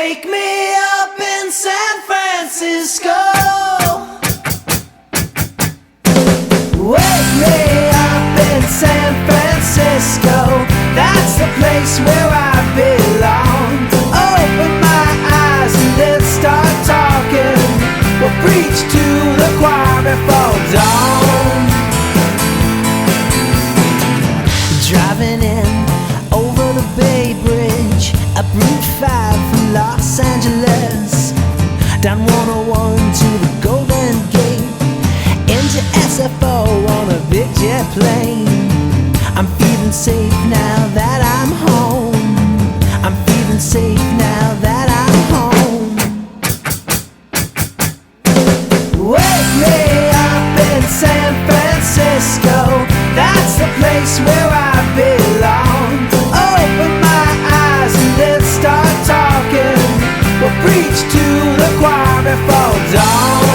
Wake me up in San Francisco. Wake me up in San Francisco. That's the place where I belong. Open my eyes and then start talking. We'll preach to the choir before dawn. Driving in over the Bay Bridge, up Route 5 from Los Angeles, down 101 to the Golden Gate, into SFO on a big jet plane. I'm feeling safe now that I'm home. I'm feeling safe now that I'm home. Wake me up in San Francisco. That's the place where I belong. Open my eyes and then start talking. We'll preach to the choir before dawn.